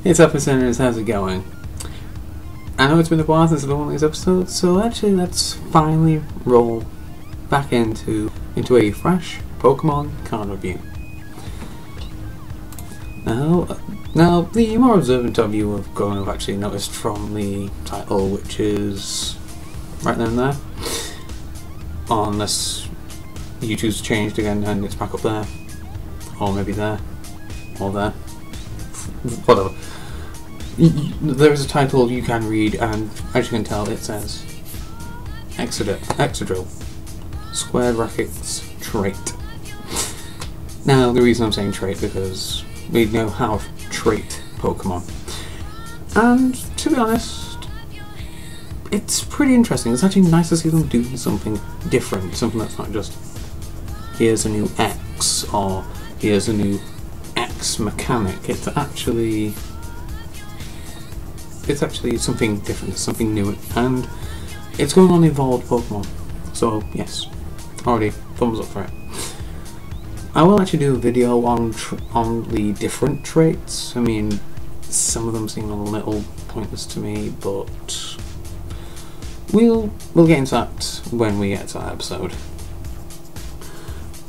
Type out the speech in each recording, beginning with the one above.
It's episodes, how's it going? I know it's been a while since I've done one of these episodes, so actually let's finally roll back into a fresh Pokemon card review. Now, the more observant of you are going to have actually noticed from the title, which is right down there, unless YouTube's changed again and it's back up there, or maybe there, or there, whatever. There is a title you can read, and as you can tell, it says Excadrill, square brackets, trait. Now, the reason I'm saying trait because we now have trait Pokemon, and to be honest, it's pretty interesting. It's actually nice to see them do something different, something that's not just here's a new X or here's a new X mechanic. It's actually something different, something new, and it's going on evolved Pokemon. So yes, already thumbs up for it. I will actually do a video on the different traits. I mean, some of them seem a little pointless to me, but we'll get into that when we get to that episode.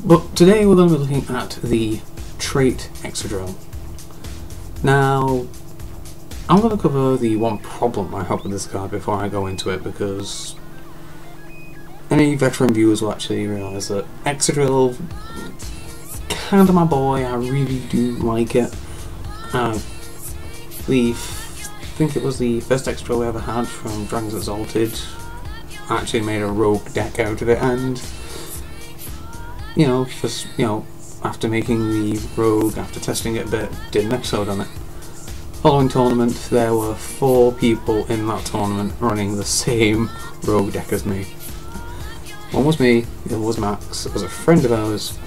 But today we're going to be looking at the trait Excadrill. Now, I'm going to cover the one problem I have with this card before I go into it, because any veteran viewers will actually realise that Excadrill, kind of my boy. I really do like it. I think it was the first Excadrill we ever had from Dragons Exalted. I actually made a rogue deck out of it, and after making the rogue, after testing it a bit, did an episode on it. Following tournament, there were 4 people in that tournament running the same rogue deck as me. One was me, the other was Max, it was a friend of ours,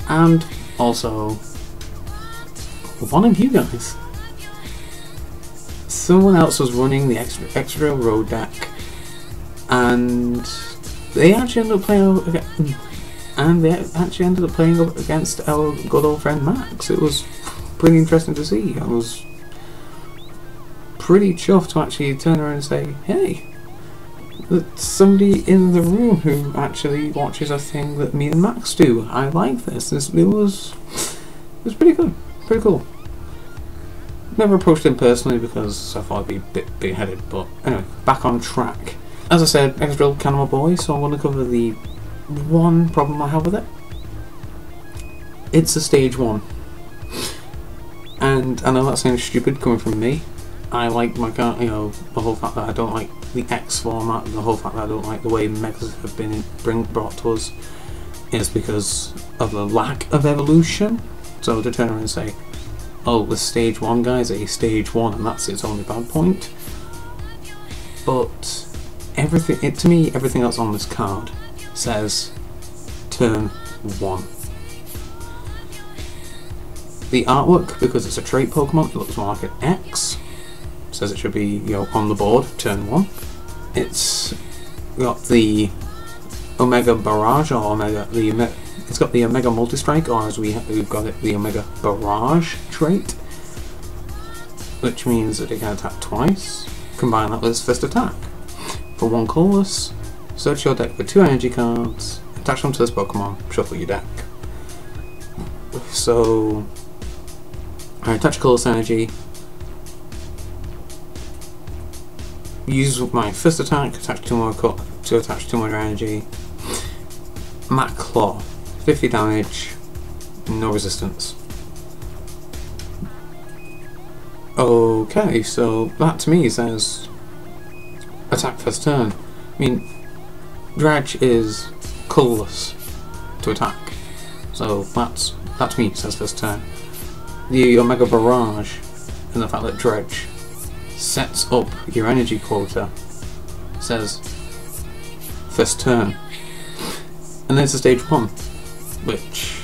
and also one of you guys. Someone else was running the Excadrill rogue deck, and they actually ended up playing up against our good old friend Max. It was pretty interesting to see. I was pretty chuffed to actually turn around and say, hey, there's somebody in the room who actually watches a thing that me and Max do. I like this. It was pretty good, pretty cool. Never approached him personally because I thought I'd be a bit big-headed, but anyway, back on track. As I said, Excadrill kind of my boy, so I want to cover the one problem I have with it. It's a stage 1. And I know that sounds stupid coming from me. I like my card, the whole fact that I don't like the X format, the whole fact that I don't like the way Megas have been brought to us is because of the lack of evolution. So to turn around and say, oh, the stage 1 guy's a stage 1 and that's its only bad point. But to me, everything else on this card says turn 1. The artwork, because it's a trait Pokemon, it looks more like an X. Says it should be on the board, turn 1. It's got the Omega Barrage, or it's got the Omega Multi-Strike, or as we've got it, the Omega Barrage trait, which means that it can attack twice. Combine that with its first attack. For 1 colorless, search your deck for 2 energy cards, attach them to this Pokemon, shuffle your deck. So I attach colorless energy, use my first attack, attach 2 more energy, Mat Claw, 50 damage, no resistance. Okay, so that to me says attack first turn. I mean, Dredge is colorless to attack, so that to me says first turn. The Omega Barrage and the fact that Dredge sets up your energy quota says first turn. And then it's a stage 1, which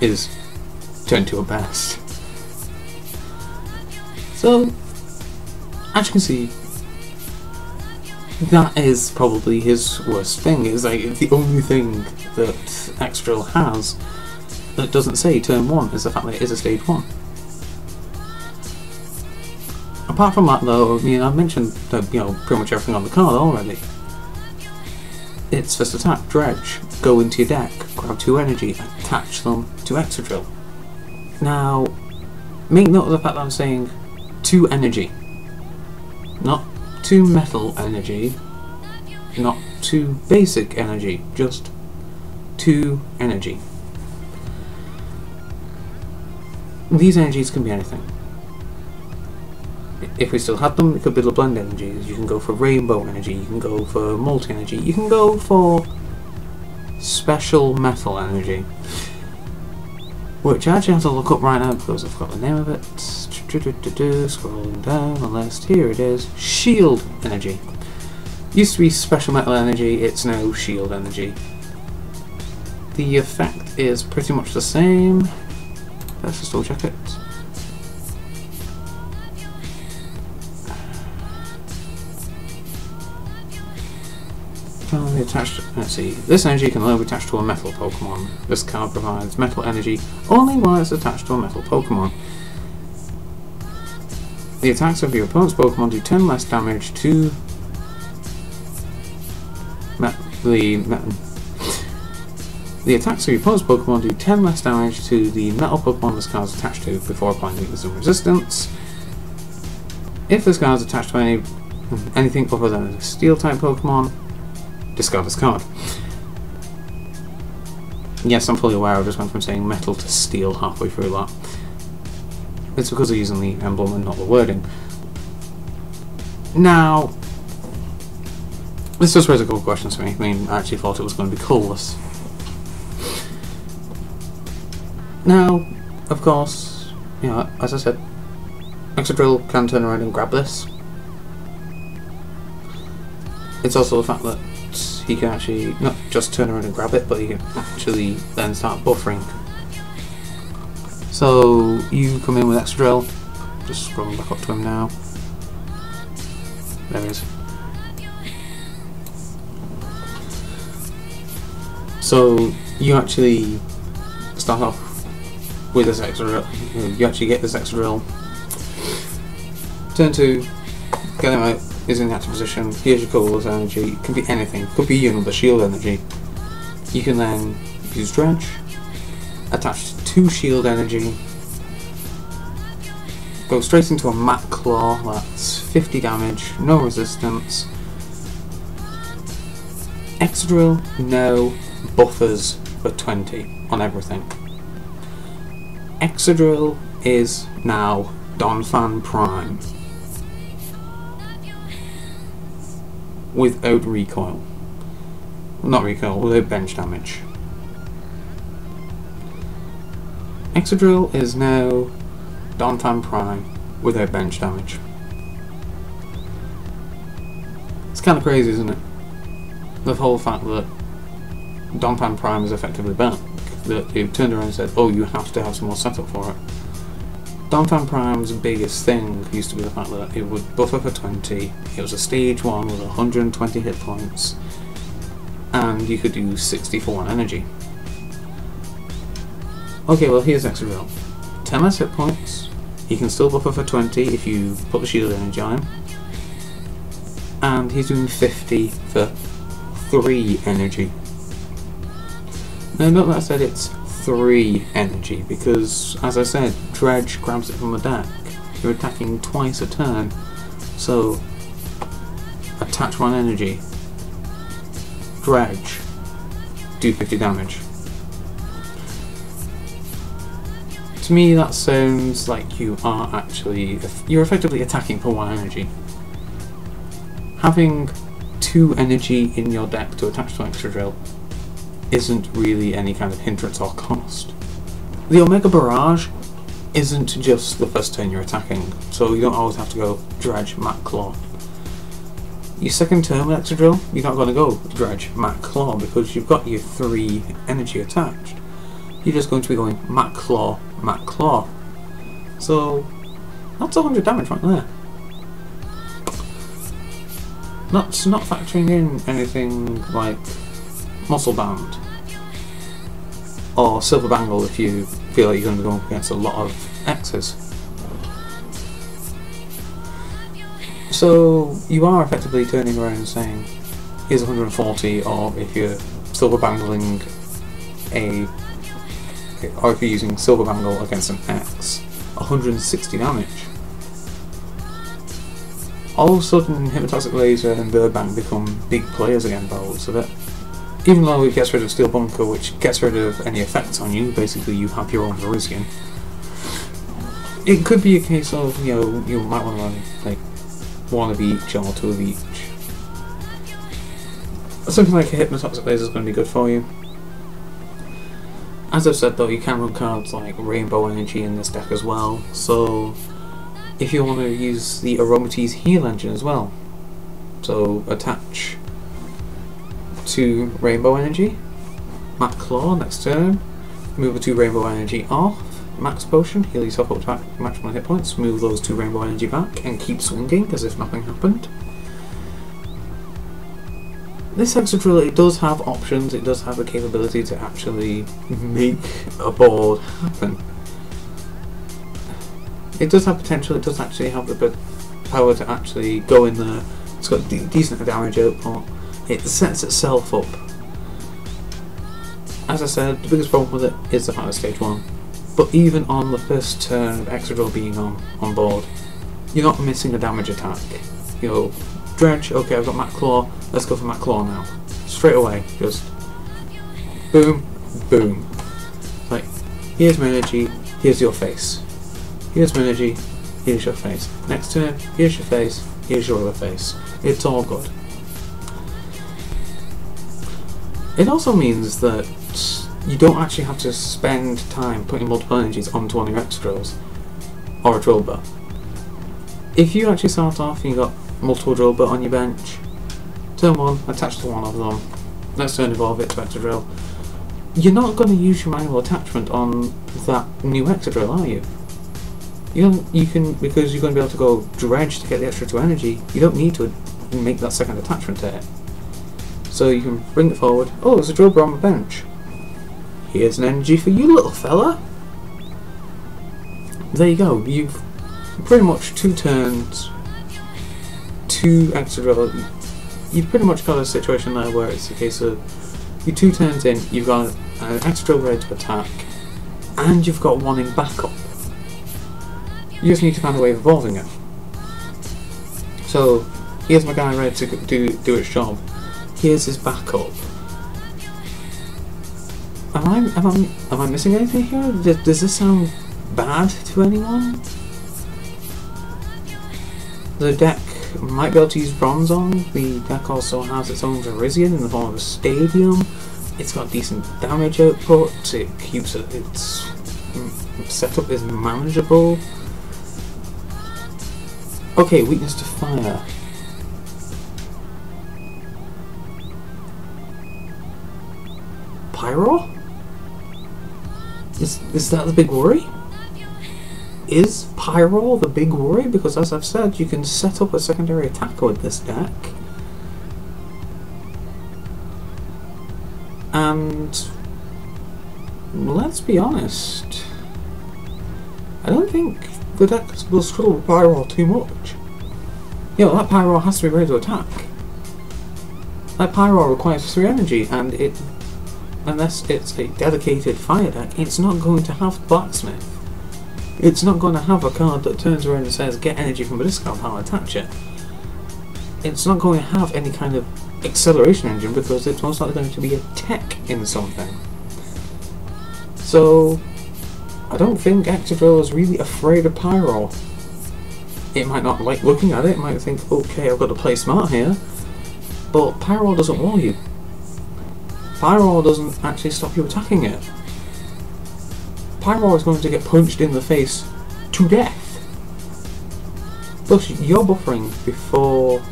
is turn 2 at best. So, as you can see, that is probably his worst thing. It's like the only thing that Excadrill has that doesn't say turn 1 is the fact that it is a stage 1. Apart from that though, I mean, I've mentioned pretty much everything on the card already. It's first attack, Dredge, go into your deck, grab 2 energy, attach them to Excadrill. Now, make note of the fact that I'm saying 2 energy, not 2 metal energy, not 2 basic energy, just 2 energy. These energies can be anything. If we still had them, it could be the blend energies. You can go for rainbow energy, you can go for multi-energy, you can go for special metal energy, which I actually have to look up right now because I've got the name of it. Scrolling down the list, here it is. Shield energy. Used to be special metal energy, it's now shield energy. The effect is pretty much the same. Let's just double check it. Can be attached. Let's see. This energy can only be attached to a metal Pokemon. This card provides metal energy only while it's attached to a metal Pokemon. The attacks of your opponent's Pokemon do 10 less damage to the attacks of your opponent's Pokemon do 10 less damage to the metal Pokemon this card is attached to before applying weakness and resistance. If this card is attached to anything other than a steel type Pokemon, discard this card. Yes, I'm fully aware I just went from saying metal to steel halfway through that. It's because they're using the emblem and not the wording. Now, this just raises a couple of questions for me. I mean, I actually thought it was going to be colourless. Now, of course, as I said, Excadrill can turn around and grab this. It's also the fact that he can actually not just turn around and grab it, but he can actually then start buffering. So you come in with Excadrill, just scrolling back up to him now. There he is. So you actually start off with this Excadrill. You actually get this Excadrill. Turn 2, get him out. Is in the active position. Here's your colourless energy. It can be anything. It could be another shield energy. You can then use Dredge, attach 2 shield energy, go straight into a Mat Claw. That's 50 damage, no resistance. Excadrill now buffers for 20 on everything. Excadrill is now Donphan Prime. Without recoil. Not recoil, without bench damage. Excadrill is now Donphan Prime without bench damage. It's kind of crazy, isn't it? The whole fact that Donphan Prime is effectively back. That they've turned around and said, oh, you have to have some more setup for it. Donphan Prime's biggest thing used to be the fact that it would buffer for 20, it was a stage 1 with 120 hit points, and you could do 60 for 1 energy. Okay, well here's Excadrill. 10 less hit points, he can still buffer for 20 if you put the shield energy on him, and he's doing 50 for 3 energy. Now note that I said it's 3 energy, because as I said, Dredge grabs it from the deck. You're attacking twice a turn, so attach 1 energy, Dredge, do 50 damage. To me that sounds like you're effectively attacking for 1 energy. Having 2 energy in your deck to attach to Excadrill isn't really any kind of hindrance or cost. The Omega Barrage isn't just the first turn you're attacking, so you don't always have to go Dredge, Mat Claw. Your second turn with Excadrill, you're not going to go Dredge, Mat Claw, because you've got your 3 energy attached. You're just going to be going Mat Claw, Mat Claw. So that's 100 damage right there. Not factoring in anything like Muscle Bound or Silver Bangle if you feel like you're going to be going up against a lot of X's. So you are effectively turning around and saying, here's 140, or if you're silver bangling or if you're using silver bangle against an X, 160 damage. All of a sudden, Hypnotoxic Laser and Birdbang become big players again by the looks of it. Even though it gets rid of Steel Bunker, which gets rid of any effects on you, basically you have your own Virizion. It could be a case of, you know, you might want to run like one of each or two of each. Something like a Hypnotoxic Laser is going to be good for you. As I've said though, you can run cards like Rainbow Energy in this deck as well, so if you want to use the Aromatisse Heal Engine as well, so attach to Rainbow Energy, Max Claw next turn, move the 2 Rainbow Energy off, Max Potion, heal yourself up to maximum hit points, move those 2 Rainbow Energy back, and keep swinging as if nothing happened. This Excadrill, it does have options, it does have the capability to actually make a board happen. It does have potential, it does actually have the power to actually go in there. It's got decent damage output, it sets itself up. As I said, the biggest problem with it is the fact of stage 1. But even on the first turn of Excadrill being on board, you're not missing a damage attack. You know, Dredge, okay, I've got Max Claw, let's go for Max Claw now. Straight away, just boom, boom. Like, here's my energy, here's your face. Here's my energy, here's your face. Next turn, here's your face, here's your other face. It's all good. It also means that you don't actually have to spend time putting multiple energies onto one of your Excadrills or a Drillbur. If you actually start off and you've got multiple Drillbur on your bench, turn 1, attach to one of them, next turn evolve it to Excadrill, you're not going to use your manual attachment on that new Excadrill, are you? You can, because you're going to be able to go Dredge to get the extra 2 energy, you don't need to make that second attachment to it. So you can bring it forward, oh, there's a Drillbur on the bench. Here's an energy for you, little fella. There you go, you've pretty much 2 turns, 2 Excadrill. You've pretty much got a situation there where it's a case of you're 2 turns in, you've got an Excadrill ready to attack, and you've got one in backup. You just need to find a way of evolving it. So here's my guy ready to do its job. Here's his backup. Am I missing anything here? Does this sound bad to anyone? The deck might be able to use Bronze on. The deck also has its own Virizion in the form of a Stadium. It's got decent damage output. It keeps it. Its setup is manageable. Okay, weakness to fire. Pyro? Is that the big worry? Is Pyro the big worry? Because as I've said, you can set up a secondary attacker with this deck. And let's be honest, I don't think the deck will struggle with Pyro too much. You know, that Pyro has to be ready to attack. That Pyro requires 3 energy, and unless it's a dedicated fire deck, it's not going to have Blacksmith. It's not going to have a card that turns around and says get energy from a discard pile and attach it. It's not going to have any kind of acceleration engine because it's most likely going to be a tech in something. So I don't think Excadrill is really afraid of Pyro. It might not like looking at it, it might think, okay, I've got to play smart here, but Pyro doesn't wall you. Pyro doesn't actually stop you attacking it. Pyro is going to get punched in the face to death. Plus, you're buffering before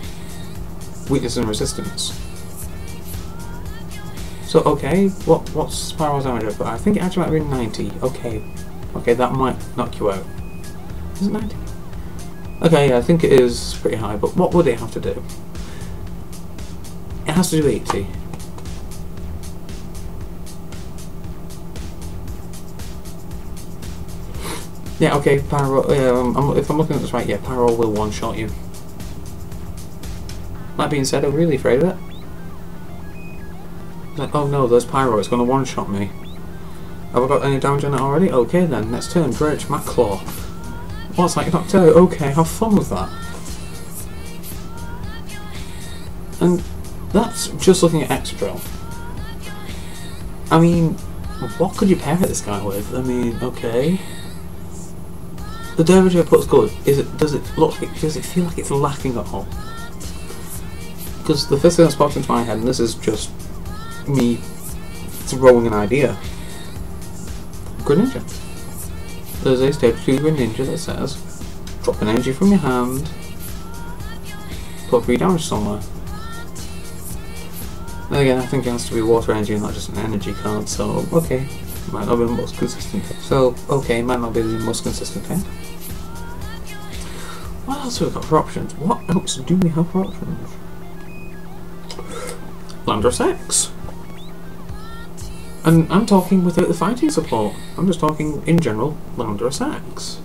weakness and resistance. So, okay, what's Pyro's damage output? I think it actually might be 90. Okay, that might knock you out. Is it 90? Okay, yeah, I think it is pretty high, but what would it have to do? It has to do 80. Yeah, okay, Pyro, if I'm looking at this right, yeah, Pyro will one-shot you. That being said, I'm really afraid of it. Like, oh no, there's Pyro, it's going to one-shot me. Have I got any damage on it already? Okay then, next turn, Dredge, Mac Claw. What's that? You're knocked out? Okay, have fun with that. And that's just looking at Excadrill. I mean, what could you pair this guy with? I mean, okay. The damage I put's good. Does it feel like it's lacking at all? Because the first thing that's popped into my head, and this is just me throwing an idea. Greninja. There's a stage 2 Greninja that says, drop an energy from your hand, put 3 damage somewhere. And again, I think it has to be water energy and not just an energy card, so okay, might not be the most consistent. So, okay, might not be the most consistent thing. What else have we got for options? What else do we have for options? Landorus X. And I'm talking without the fighting support. I'm just talking in general, Landorus X.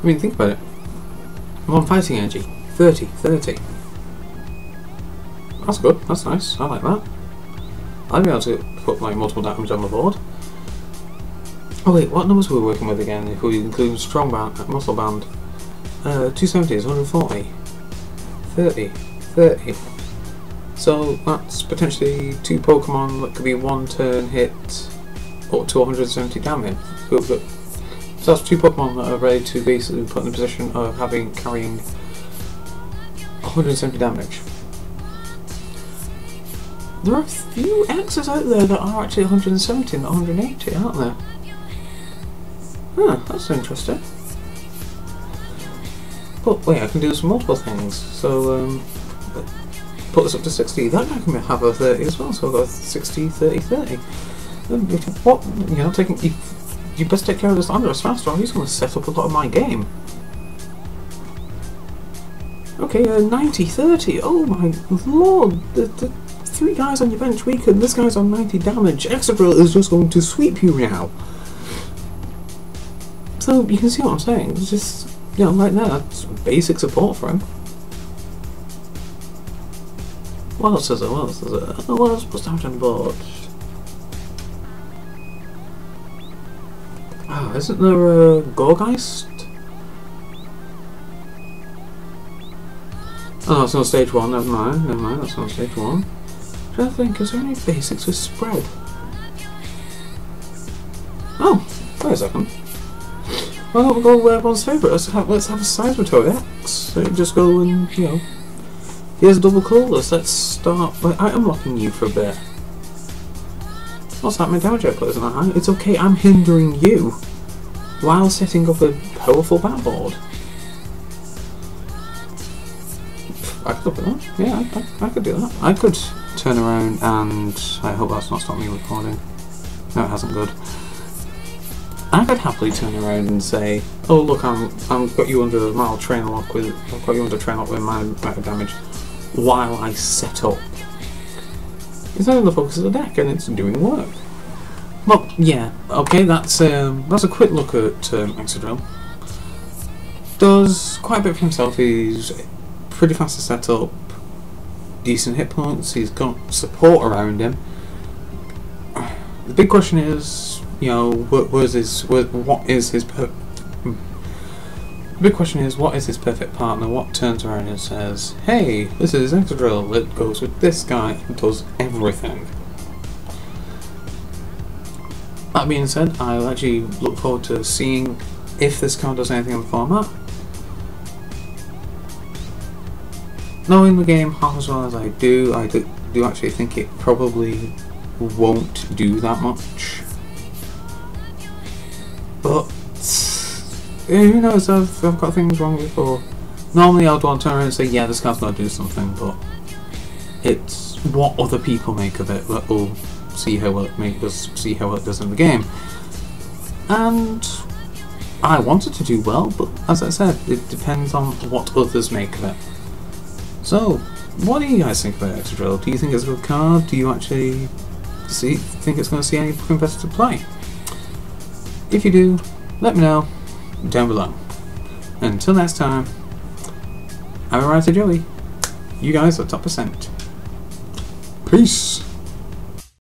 I mean, think about it. 1 fighting energy, 30. That's good, that's nice, I like that. I'll be able to put like multiple damage on the board. Oh wait, what numbers were we working with again if we include strong band, muscle band? 270 is 140. 30. So that's potentially 2 Pokemon that could be 1 turn hit up to 170 damage. So that's 2 Pokemon that are ready to basically put in the position of carrying 170 damage. There are a few X's out there that are actually 170 and 180, aren't there? Huh, that's interesting. But wait, I can do some multiple things. So put this up to 60. That guy can have a 30 as well. So I've got 60, 30, 30. What? You know, you best take care of this Landorus faster, or he's going to set up a lot of my game. Okay, 90, 30. Oh my lord! The 3 guys on your bench weaken. This guy's on 90 damage. Excadrill is just going to sweep you now. So you can see what I'm saying. It's just, you know, right there, that's basic support for him. What else is there? What else is there? Oh, what else was damage on the board? Oh, isn't there a Gorgeist? Oh, that's on stage 1, never mind, that's on stage 1. I'm trying to think, is there any basics with spread? Oh, wait a second. Why don't we go where everyone's favourite? Let's have a Seismitoad X. So just go and, you know, here's a double colourless. Let's start by item locking you for a bit. What's that? My damage output isn't that high. It's okay, I'm hindering you while setting up a powerful backboard. I could look at that. Yeah, I could do that. I could turn around and I hope that's not stopped me recording. No, it hasn't. Good. I could happily turn around and say, "Oh look, I've got you under my train lock with my amount of damage," while I set up. It's not in the focus of the deck, and it's doing work. Well, yeah, okay, that's a quick look at Excadrill. Does quite a bit for himself. He's pretty fast to set up, decent hit points. He's got support around him. The big question is, you know, what is his perfect partner? What turns around and says, "Hey, this is Excadrill. It goes with this guy and does everything." That being said, I'll actually look forward to seeing if this card does anything in the format. Knowing the game half as well as I do actually think it probably won't do that much. But who knows? I've got things wrong before. Normally I'd want to turn around and say, yeah, this card's got to do something, but it's what other people make of it that will see how well it does in the game. And I want it to do well, but as I said, it depends on what others make of it. So, what do you guys think about Excadrill? Do you think it's a good card? Do you actually think it's going to see any competitive play? If you do, let me know down below. Until next time, I'm a writer Joey. You guys are top percent. Peace.